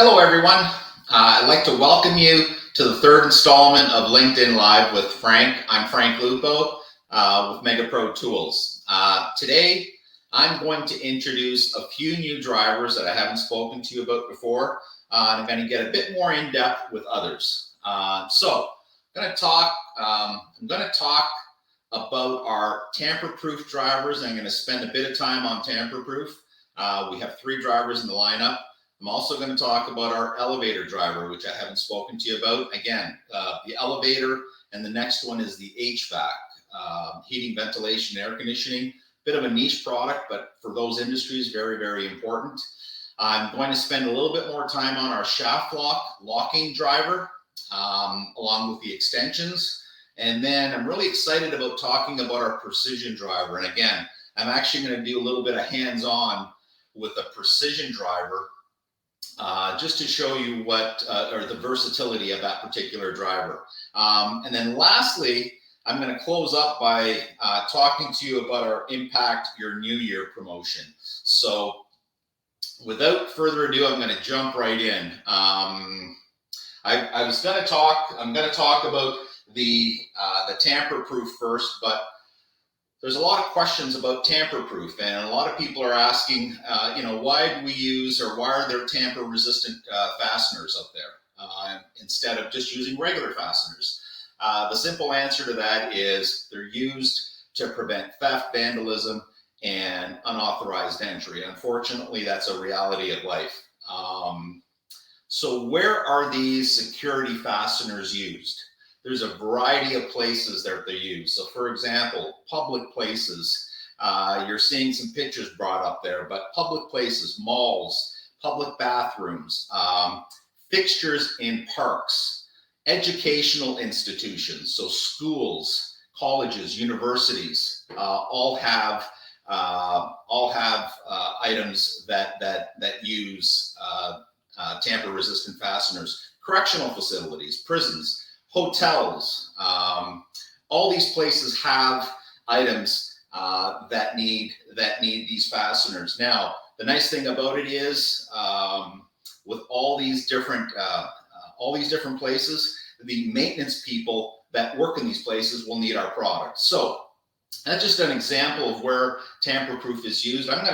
Hello, everyone. I'd like to welcome you to the third installment of LinkedIn Live with Frank. I'm Frank Lupo with Megapro Tools. Today, I'm going to introduce a few new drivers that I haven't spoken to you about before. I'm going to get a bit more in depth with others. I'm going to talk about our tamper-proof drivers. I'm going to spend a bit of time on tamper-proof. We have 3 drivers in the lineup. I'm also going to talk about our elevator driver, which I haven't spoken to you about. Again, the elevator, and the next one is the HVAC, heating, ventilation, air conditioning. Bit of a niche product, but for those industries, very, very important. I'm going to spend a little bit more time on our ShaftLOK locking driver, along with the extensions. And then I'm really excited about talking about our precision driver. And again, I'm actually going to do a little bit of hands-on with a precision driver, just to show you what, or the versatility of that particular driver. And then lastly, I'm going to close up by talking to you about our Impact Your New Year promotion. So without further ado, I'm going to jump right in. I'm going to talk about the tamper-proof first, but there's a lot of questions about tamper-proof, and a lot of people are asking, why do we use, or why are there tamper-resistant fasteners up there instead of just using regular fasteners? The simple answer to that is they're used to prevent theft, vandalism, and unauthorized entry. Unfortunately, that's a reality of life. So where are these security fasteners used? There's a variety of places that they're used. So for example, public places, you're seeing some pictures brought up there, but public places, malls, public bathrooms, fixtures in parks, educational institutions, so schools, colleges, universities, all have items that use tamper-resistant fasteners. Correctional facilities, prisons, hotels, all these places have items that need these fasteners. Now, the nice thing about it is, with all these different places, the maintenance people that work in these places will need our product. So that's just an example of where tamper-proof is used. I'm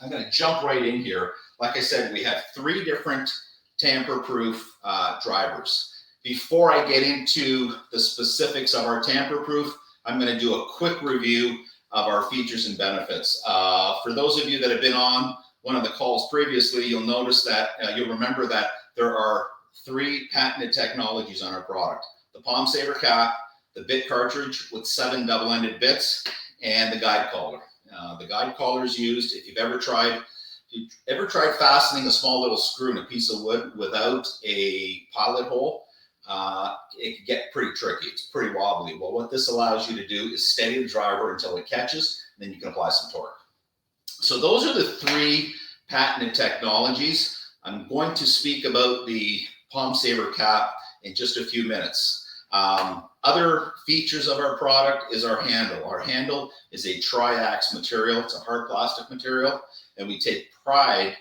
gonna jump right in here. Like I said, we have 3 different tamper-proof drivers. Before I get into the specifics of our tamper-proof, I'm going to do a quick review of our features and benefits. For those of you that have been on one of the calls previously, you'll notice that, you'll remember that there are 3 patented technologies on our product. The palm saver cap, the bit cartridge with 7 double-ended bits, and the guide collar. The guide collar is used if you've ever tried fastening a small little screw in a piece of wood without a pilot hole. It can get pretty tricky. It's pretty wobbly. Well, what this allows you to do is steady the driver until it catches, and then you can apply some torque. So those are the 3 patented technologies. I'm going to speak about the palm saver cap in just a few minutes. Other features of our product is our handle. Our handle is a triax material. It's a hard plastic material, and we take pride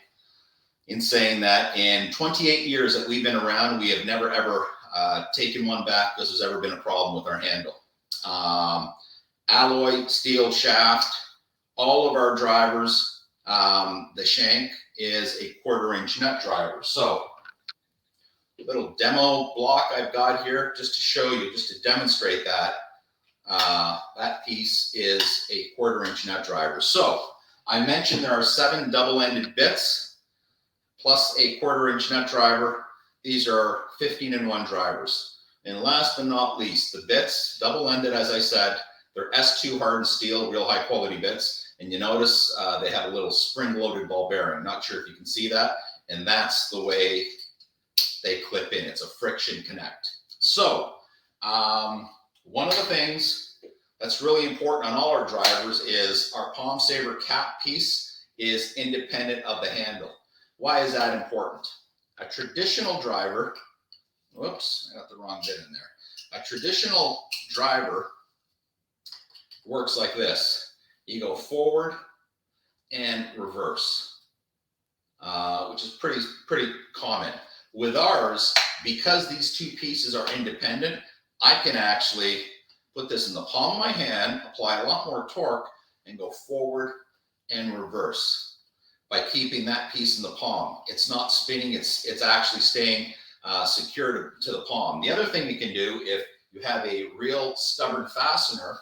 in saying that in 28 years that we've been around, we have never ever taken one back because there's ever been a problem with our handle. Alloy steel shaft, all of our drivers, the shank is a 1/4-inch nut driver. So a little demo block I've got here just to show you, just to demonstrate that. That piece is a 1/4-inch nut driver. So I mentioned there are 7 double-ended bits plus a 1/4-inch nut driver. These are 15-in-1 drivers. And last but not least, the bits, double-ended, as I said, they're S2 hardened steel, real high quality bits. And you notice they have a little spring-loaded ball bearing. Not sure if you can see that. And that's the way they clip in. It's a friction connect. So one of the things that's really important on all our drivers is our palm saver cap piece is independent of the handle. Why is that important? A traditional driver, whoops, I got the wrong bit in there. A traditional driver works like this. You go forward and reverse, which is pretty common. With ours, because these two pieces are independent, I can actually put this in the palm of my hand, apply a lot more torque, and go forward and reverse by keeping that piece in the palm. It's not spinning, it's actually staying secure to the palm. The other thing you can do, if you have a real stubborn fastener,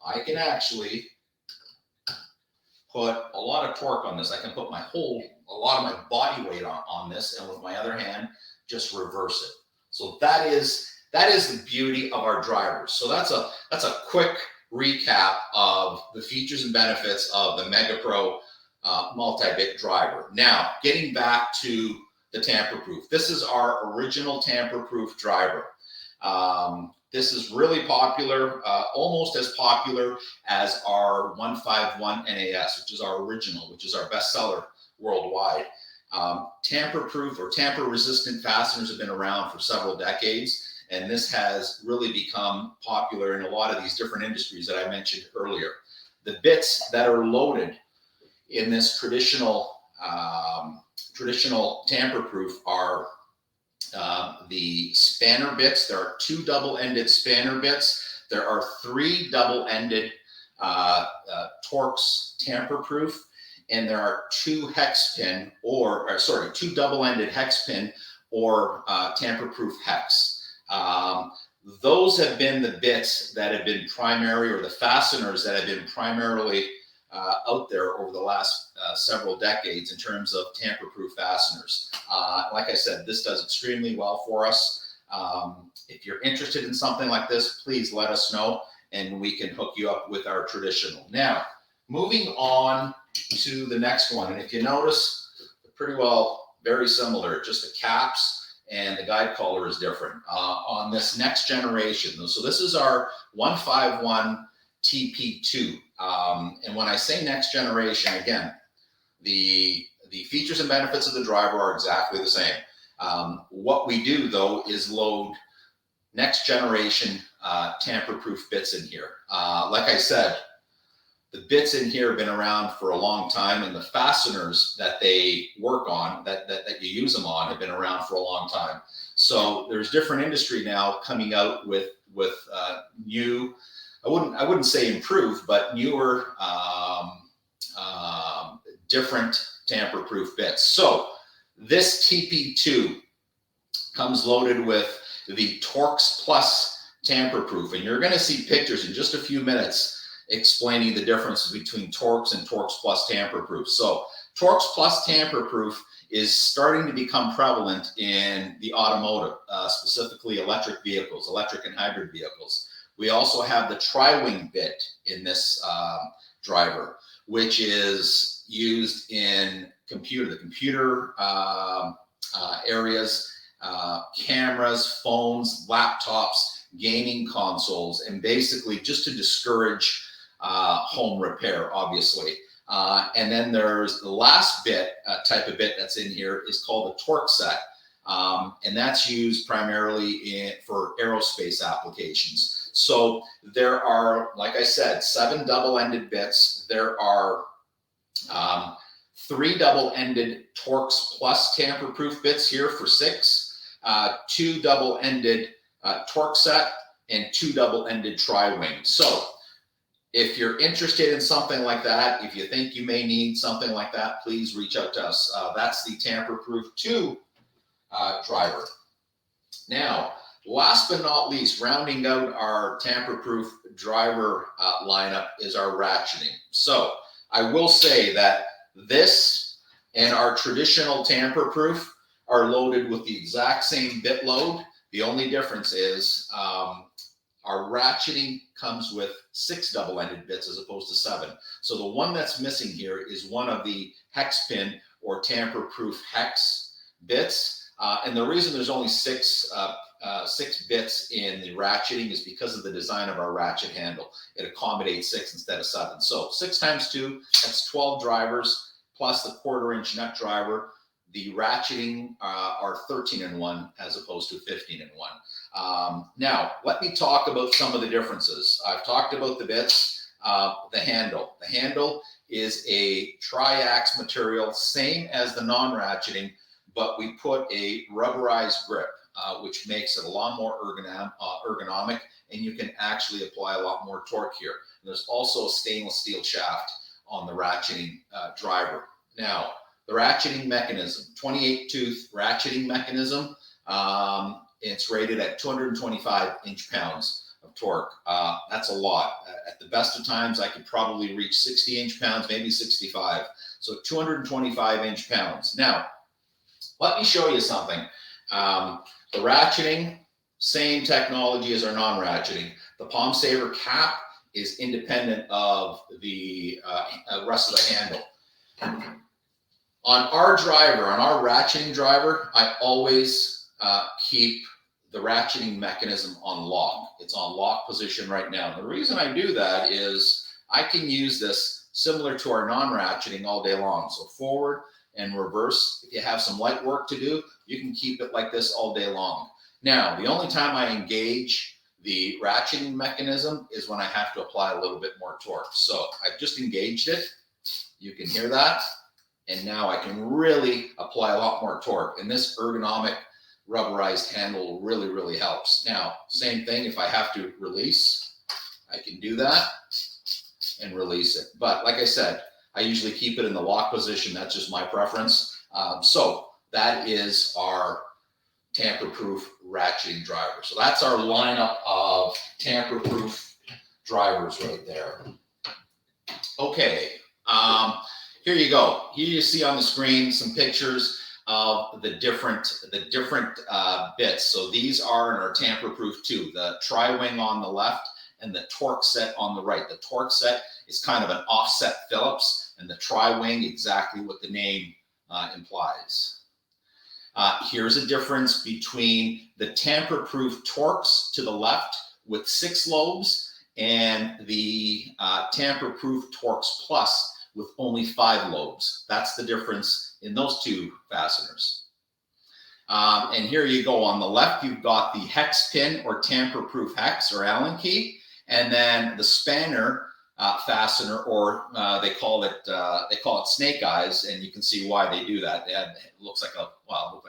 I can actually put a lot of torque on this. I can put a lot of my body weight on this, and with my other hand, just reverse it. So that is the beauty of our drivers. So that's a quick recap of the features and benefits of the Megapro multi-bit driver. Now, getting back to the Tamperproof. This is our original Tamperproof driver. This is really popular, almost as popular as our 151 NAS, which is our original, which is our bestseller worldwide. Tamperproof or tamper-resistant fasteners have been around for several decades, and this has really become popular in a lot of these different industries that I mentioned earlier. The bits that are loaded in this traditional Tamperproof are the spanner bits. There are 2 double-ended spanner bits. There are 3 double-ended Torx Tamperproof, and there are 2 double-ended hex pin or Tamperproof hex. Those have been the bits that have been primary, or the fasteners that have been primarily out there over the last several decades in terms of tamper-proof fasteners. Like I said, this does extremely well for us. If you're interested in something like this, please let us know and we can hook you up with our traditional. Now, moving on to the next one. And if you notice, pretty well very similar, just the caps and the guide collar is different on this next generation. So this is our 151 TP2. And when I say next generation, again, the features and benefits of the driver are exactly the same. What we do, though, is load next generation tamper-proof bits in here. Like I said, the bits in here have been around for a long time, and the fasteners that they work on, that you use them on, have been around for a long time. So there's different industry now coming out with new, I wouldn't say improved, but newer, different tamper-proof bits. So this TP2 comes loaded with the Torx Plus Tamperproof, and you're going to see pictures in just a few minutes explaining the difference between Torx and Torx Plus Tamperproof. So Torx Plus Tamperproof is starting to become prevalent in the automotive, specifically electric vehicles, electric and hybrid vehicles. We also have the tri-wing bit in this driver, which is used in the computer areas, cameras, phones, laptops, gaming consoles, and basically just to discourage home repair, obviously. And then there's the last bit, type of bit that's in here is called a torque set. And that's used primarily for aerospace applications. So there are, like I said, 7 double-ended bits. There are 3 double-ended Torx Plus tamper-proof bits here for 6, 2 double-ended torque set, and 2 double-ended tri-wing. So if you're interested in something like that, if you think you may need something like that, please reach out to us. That's the Tamperproof 2 driver. Now, last but not least, rounding out our Tamperproof driver lineup is our ratcheting. So I will say that this and our traditional Tamperproof are loaded with the exact same bit load. The only difference is our ratcheting comes with 6 double-ended bits as opposed to 7. So the one that's missing here is one of the hex pin or Tamperproof hex bits. And the reason there's only 6 bits in the ratcheting is because of the design of our ratchet handle. It accommodates 6 instead of 7. So 6 times 2, that's 12 drivers, plus the 1/4-inch nut driver. The ratcheting are 13-in-1 as opposed to 15-in-1. Now, let me talk about some of the differences. I've talked about the bits, the handle. The handle is a tri-ax material, same as the non-ratcheting, but we put a rubberized grip, which makes it a lot more ergonomic, and you can actually apply a lot more torque here. And there's also a stainless steel shaft on the ratcheting driver. Now, the ratcheting mechanism, 28 tooth ratcheting mechanism, it's rated at 225 inch-pounds of torque. That's a lot. At the best of times, I could probably reach 60 inch-pounds, maybe 65. So 225 inch-pounds. Now, let me show you something. The ratcheting, same technology as our non-ratcheting. The palm saver cap is independent of the rest of the handle. On our driver, on our ratcheting driver, I always keep the ratcheting mechanism on lock. It's on lock position right now. The reason I do that is I can use this similar to our non-ratcheting all day long. So forward and reverse. If you have some light work to do, you can keep it like this all day long. Now, the only time I engage the ratcheting mechanism is when I have to apply a little bit more torque. So I've just engaged it. You can hear that. And now I can really apply a lot more torque. And this ergonomic rubberized handle really, really helps. Now, same thing, if I have to release, I can do that and release it. But like I said, I usually keep it in the lock position. That's just my preference. So that is our tamper-proof ratcheting driver. So that's our lineup of tamper-proof drivers right there. Okay, here you go. Here you see on the screen some pictures of the different bits. So these are in our tamper-proof too. The tri-wing on the left and the torque set on the right. The torque set is kind of an offset Phillips, and the tri-wing, exactly what the name implies. Here's a difference between the tamper-proof Torx to the left with 6 lobes and the tamper-proof Torx Plus with only 5 lobes. That's the difference in those two fasteners. And here you go. On the left, you've got the hex pin or tamper-proof hex or Allen key, and then the spanner fastener, or they call it snake eyes, and you can see why they do that. It looks like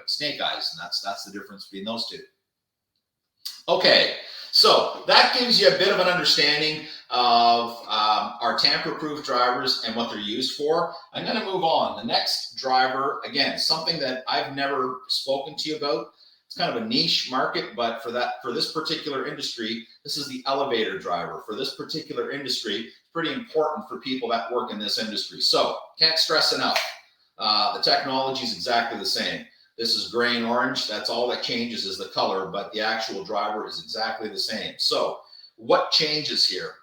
snake eyes, and that's the difference between those two. Okay, so that gives you a bit of an understanding of our tamper-proof drivers and what they're used for. I'm going to move on. The next driver, again, something that I've never spoken to you about. It's kind of a niche market, but for this particular industry, this is the elevator driver. For this particular industry, it's pretty important for people that work in this industry. So can't stress enough. The technology is exactly the same. This is gray and orange. That's all that changes is the color, but the actual driver is exactly the same. So what changes here?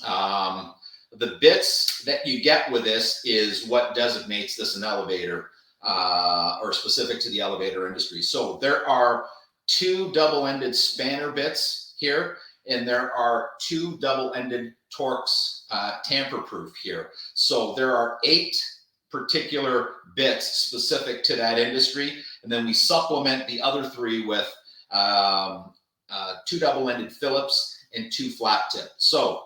The bits that you get with this is what designates this an elevator, or specific to the elevator industry. So there are 2 double-ended spanner bits here, and there are 2 double-ended Torx tamper-proof here. So there are 8 particular bits specific to that industry, and then we supplement the other 3 with 2 double-ended Phillips and 2 flat tip. So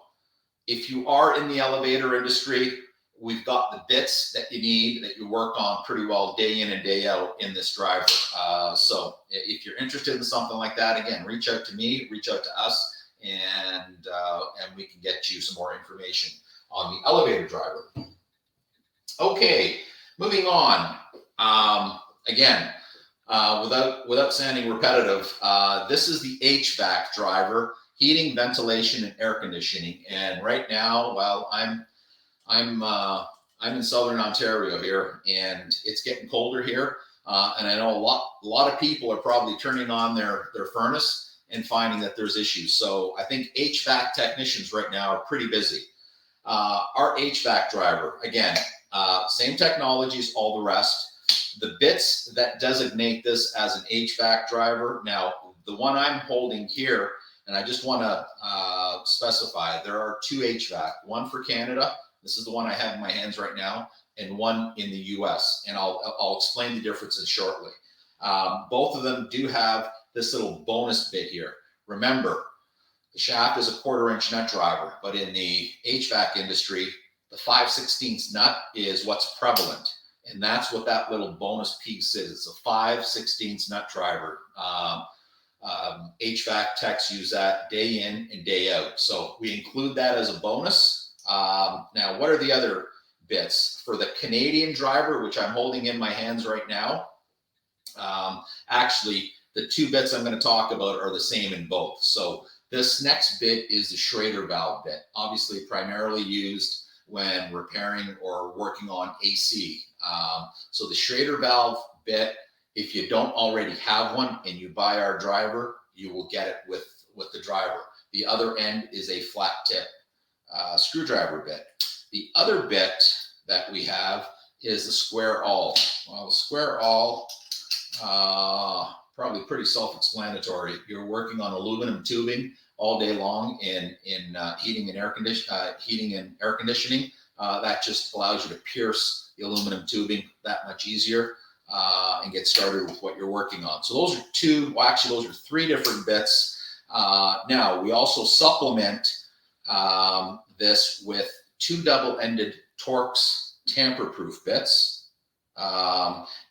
if you are in the elevator industry, we've got the bits that you need, that you work on pretty well day in and day out in this driver. So if you're interested in something like that, again, reach out to me, reach out to us, and we can get you some more information on the elevator driver. Okay, moving on. Again, without sounding repetitive, this is the HVAC driver, heating, ventilation, and air conditioning. And right now, well, I'm in Southern Ontario here, and it's getting colder here. And I know a lot of people are probably turning on their furnace and finding that there's issues. So I think HVAC technicians right now are pretty busy. Our HVAC driver, again, same technology as all the rest. The bits that designate this as an HVAC driver, now the one I'm holding here, and I just want to specify, there are 2 HVAC, one for Canada. This is the one I have in my hands right now, and one in the US, and I'll explain the differences shortly. Both of them do have this little bonus bit here. Remember, the shaft is a 1/4 inch nut driver, but in the HVAC industry, the 5/16 nut is what's prevalent. And that's what that little bonus piece is. It's a 5/16 nut driver. HVAC techs use that day in and day out. So we include that as a bonus. Now, what are the other bits? For the Canadian driver, which I'm holding in my hands right now, actually, the two bits I'm going to talk about are the same in both. So this next bit is the Schrader valve bit, obviously primarily used when repairing or working on AC. So the Schrader valve bit, if you don't already have one and you buy our driver, you will get it with the driver. The other end is a flat tip screwdriver bit. The other bit that we have is the square awl. Well, the square awl, probably pretty self-explanatory. You're working on aluminum tubing all day long in heating and air conditioning. That just allows you to pierce the aluminum tubing that much easier and get started with what you're working on. So those are two, well, actually those are three different bits. Now we also supplement this with two double-ended Torx tamper-proof bits.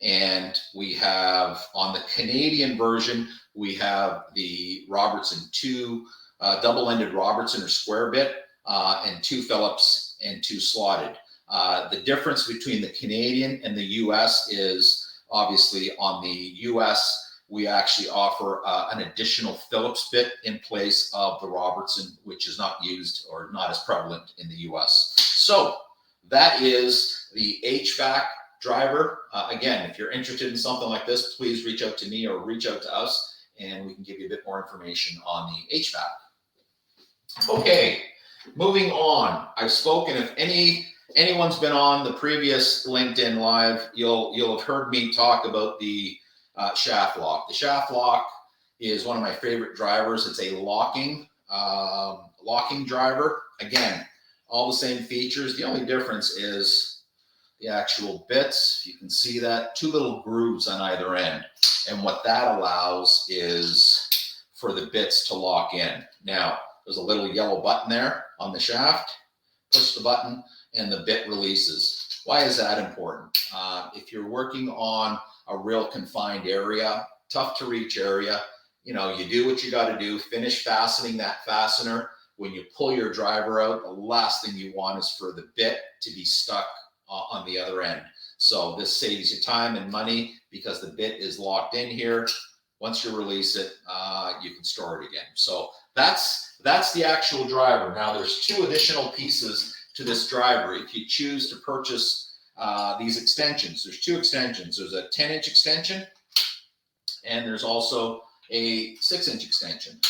And we have, on the Canadian version, we have the Robertson, two double-ended Robertson or square bit, and two Phillips and two slotted. The difference between the Canadian and the US is obviously on the US, we actually offer an additional Phillips bit in place of the Robertson, which is not used or not as prevalent in the US. So that is the HVAC driver. Again, if you're interested in something like this, please reach out to me or reach out to us and we can give you a bit more information on the HVAC. Okay, moving on. I've spoken, if anyone's been on the previous LinkedIn Live, you'll have heard me talk about the ShaftLOK. The ShaftLOK is one of my favorite drivers. It's a locking driver. Again, all the same features. The only difference is the actual bits. You can see that, two little grooves on either end. And what that allows is for the bits to lock in. Now, there's a little yellow button there on the shaft. Push the button and the bit releases. Why is that important? If you're working on a real confined area, tough to reach area, you do what you got to do, finish fastening that fastener. When you pull your driver out, the last thing you want is for the bit to be stuck on the other end. So this saves you time and money because the bit is locked in here. Once you release it, you can store it again. So that's the actual driver. Now there's two additional pieces to this driver. If you choose to purchase these extensions, there's two extensions. There's a 10-inch extension and there's also a 6-inch extension.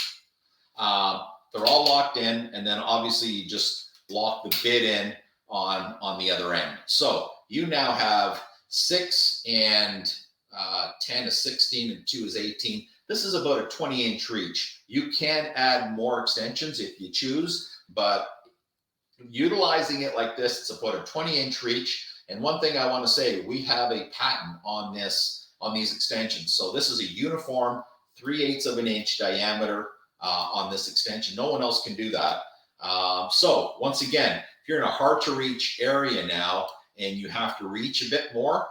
They're all locked in, and then obviously you just lock the bit in on the other end. So you now have 6 and 10 is 16 and 2 is 18. This is about a 20-inch reach. You can add more extensions if you choose, but utilizing it like this, it's about a 20-inch reach. And one thing I want to say, we have a patent on these extensions. So this is a uniform 3/8 of an inch diameter on this extension. No one else can do that. So once again, if you're in a hard to reach area now and you have to reach a bit more,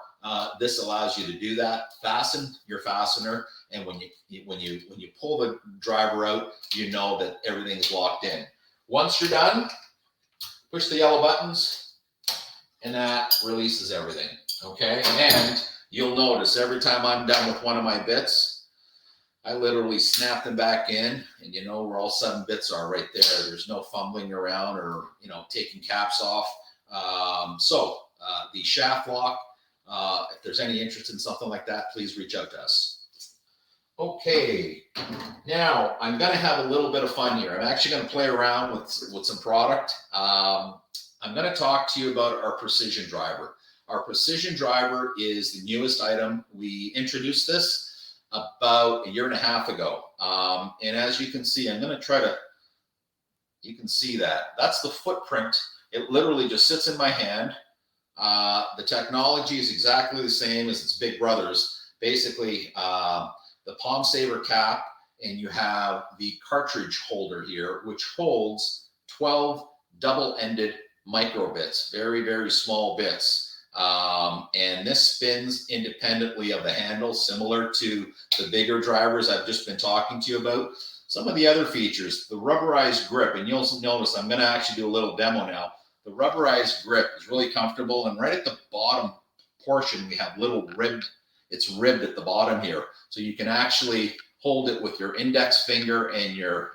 this allows you to do that. Fasten your fastener, and when you pull the driver out, you know that everything's locked in. Once you're done, push the yellow buttons, and that releases everything. Okay, and you'll notice every time I'm done with one of my bits, I literally snap them back in, and you know where all 7 bits are right there. There's no fumbling around or taking caps off. So the ShaftLOK, if there's any interest in something like that, please reach out to us. Okay, now I'm going to have a little bit of fun here. I'm actually going to play around with some product. I'm going to talk to you about our precision driver. Our precision driver is the newest item. We introduced this about 1.5 years ago. And as you can see, I'm going to try to, you can see that. That's the footprint. It literally just sits in my hand. The technology is exactly the same as its big brothers. Basically, the palm saver cap, and you have the cartridge holder here, which holds 12 double-ended micro bits, very, very small bits. And this spins independently of the handle, similar to the bigger drivers I've just been talking to you about. Some of the other features, the rubberized grip, and you'll notice I'm going to actually do a little demo now. The rubberized grip is really comfortable, and right at the bottom portion we have little ribbed, it's ribbed at the bottom here, so you can actually hold it with your index finger and your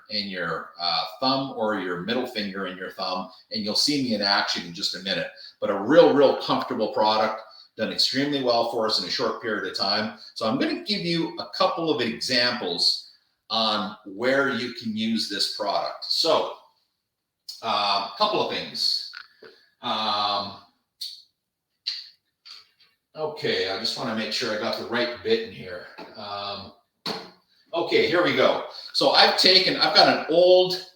thumb, or your middle finger and your thumb, and you'll see me in action in just a minute. But a real comfortable product, done extremely well for us in a short period of time. So I'm going to give you a couple of examples on where you can use this product. So a couple of things. Okay, I just want to make sure I got the right bit in here. Okay, here we go. So I've got an old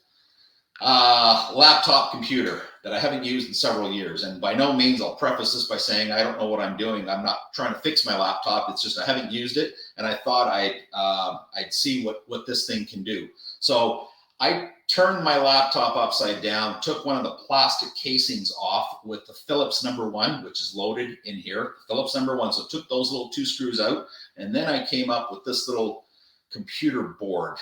laptop computer that I haven't used in several years. And by no means, I'll preface this by saying I don't know what I'm doing. I'm not trying to fix my laptop. It's just I haven't used it, and I thought I'd see what this thing can do. So I turned my laptop upside down, took one of the plastic casings off with the Phillips #1, which is loaded in here, Phillips #1. So took those little 2 screws out, and then I came up with this little computer board,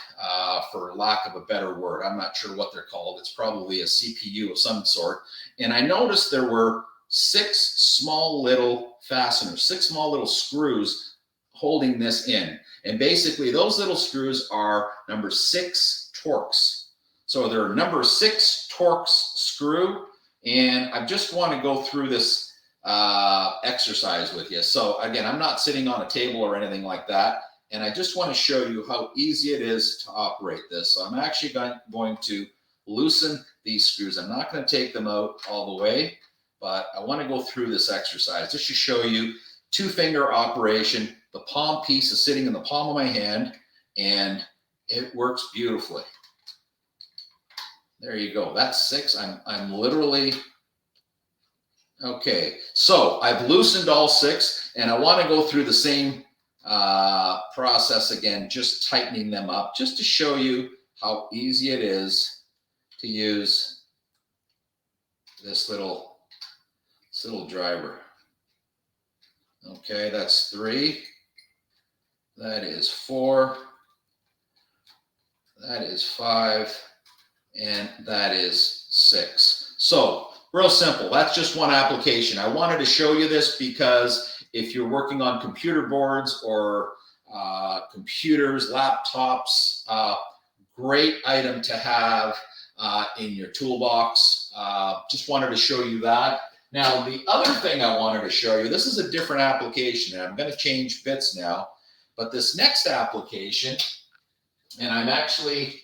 for lack of a better word. I'm not sure what they're called. It's probably a CPU of some sort. And I noticed there were 6 small little fasteners, 6 small little screws holding this in. And basically those little screws are number 6 Torx. So they're number 6 Torx screw. And I just want to go through this exercise with you. So again, I'm not sitting on a table or anything like that. And I just want to show you how easy it is to operate this. So I'm actually going to loosen these screws. I'm not going to take them out all the way, but I want to go through this exercise just to show you 2-finger operation. The palm piece is sitting in the palm of my hand, and it works beautifully. There you go. That's 6. I'm literally... Okay, so I've loosened all 6, and I want to go through the same process again, just tightening them up, just to show you how easy it is to use this little driver. Okay, that's 3. That is 4. That is 5. And that is 6. So real simple. That's just one application. I wanted to show you this because if you're working on computer boards or computers, laptops, great item to have in your toolbox. Just wanted to show you that. Now, the other thing I wanted to show you, this is a different application, and I'm going to change bits now, but this next application, and I'm actually,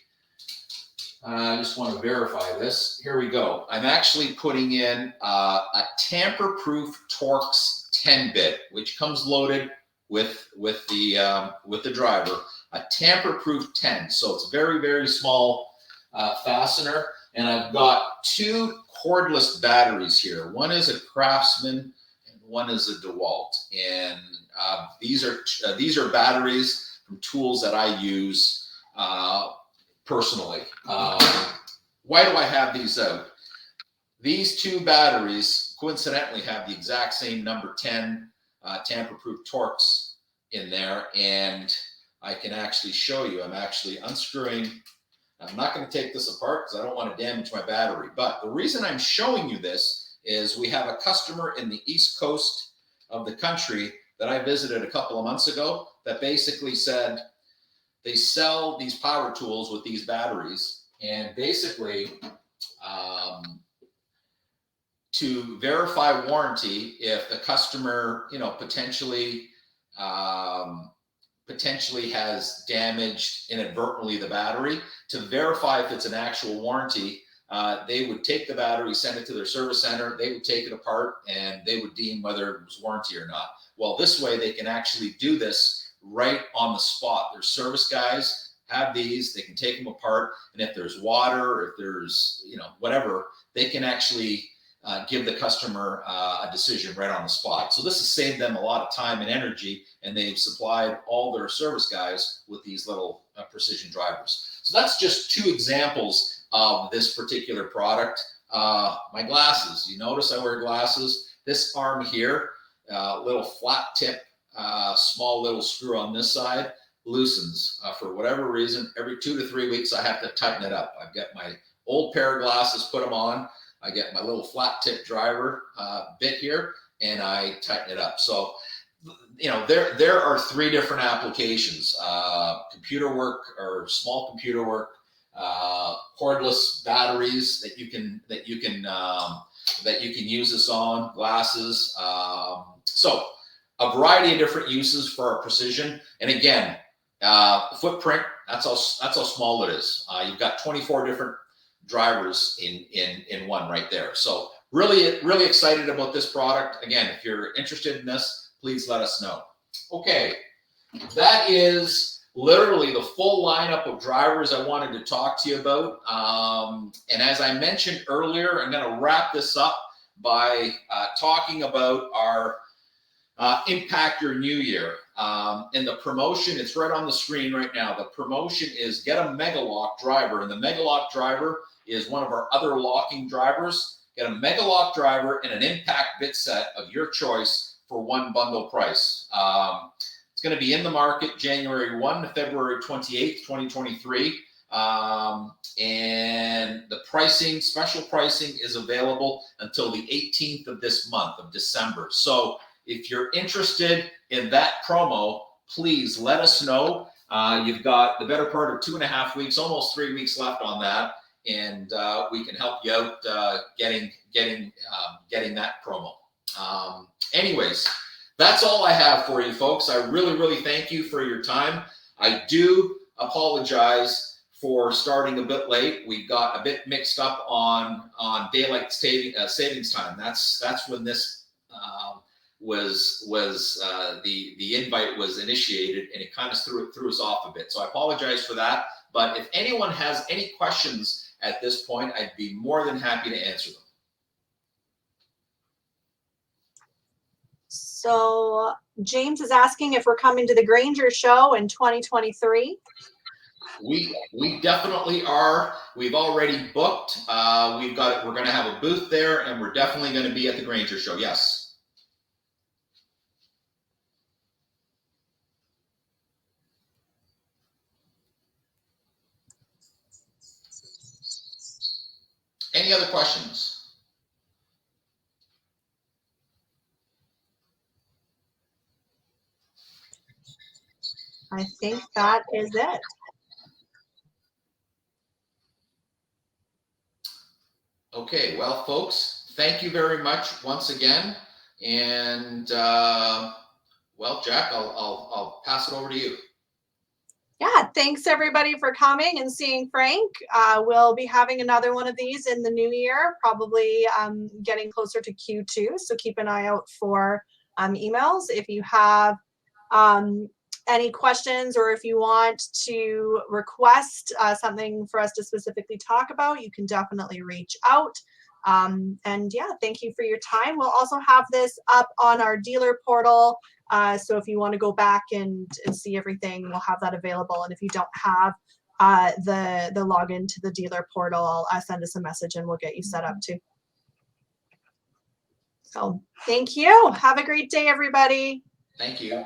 I just want to verify this. Here we go. I'm actually putting in a Tamperproof Torx 10-bit, which comes loaded with the driver, a Tamperproof 10. So it's a very small fastener, and I've got 2 cordless batteries here. One is a Craftsman, and one is a DeWalt. And these are batteries from tools that I use personally. Why do I have these out? These 2 batteries coincidentally have the exact same number 10 Tamperproof Torx in there, and I can actually show you. I'm actually unscrewing. I'm not going to take this apart because I don't want to damage my battery, but the reason I'm showing you this is we have a customer in the East Coast of the country that I visited a couple of months ago that basically said they sell these power tools with these batteries, and basically to verify warranty, if the customer, potentially has damaged inadvertently the battery, to verify if it's an actual warranty, they would take the battery, send it to their service center, they would take it apart, and they would deem whether it was warranty or not. Well, this way they can actually do this right on the spot. Their service guys have these, they can take them apart, and if there's water, if there's, whatever, they can actually give the customer a decision right on the spot. So this has saved them a lot of time and energy, and they've supplied all their service guys with these little precision drivers. So that's just 2 examples of this particular product. My glasses, you notice I wear glasses. this arm here, little flat tip, small little screw on this side, loosens. For whatever reason, every 2 to 3 weeks, I have to tighten it up. I've got my old pair of glasses, put them on. I get my little flat tip driver bit here, and I tighten it up. So, you know, there are 3 different applications: computer work or small computer work, cordless batteries that you can use this on, glasses. So a variety of different uses for our precision. And again, footprint, that's how small it is. You've got 24 different drivers in one right there. So really excited about this product. Again, if you're interested in this, please let us know. Okay, that is literally the full lineup of drivers I wanted to talk to you about. And as I mentioned earlier, I'm going to wrap this up by talking about our Impact Your New Year. And the promotion, it's right on the screen right now. The promotion is get a Megalock driver. And the Megalock driver is one of our other locking drivers. Get a Megalock driver and an Impact bit set of your choice for one bundle price. It's going to be in the market January 1 to February 28th, 2023. And the pricing, special pricing, is available until the 18th of this month of December. So if you're interested in that promo, please let us know. You've got the better part of 2.5 weeks, almost 3 weeks left on that, and we can help you out getting that promo. Anyways, that's all I have for you folks. I really thank you for your time. I do apologize for starting a bit late. We got a bit mixed up on daylight savings time. That's when this the invite was initiated, and it kind of threw us off a bit. So I apologize for that. But if anyone has any questions at this point, I'd be more than happy to answer them. So James is asking if we're coming to the Granger show in 2023. We definitely are. We've already booked. We're going to have a booth there, and we're definitely going to be at the Granger show. Yes. Any other questions? I think that is it. Okay, well, folks, thank you very much once again. And, well, Jack, I'll pass it over to you. Yeah, thanks everybody for coming and seeing Frank. We'll be having another one of these in the new year, probably getting closer to Q2. So keep an eye out for emails. If you have any questions, or if you want to request something for us to specifically talk about, you can definitely reach out. And yeah, thank you for your time. We'll also have this up on our dealer portal. So if you want to go back and see everything, we'll have that available. And if you don't have the login to the dealer portal, send us a message and we'll get you set up too. So thank you. Have a great day, everybody. Thank you.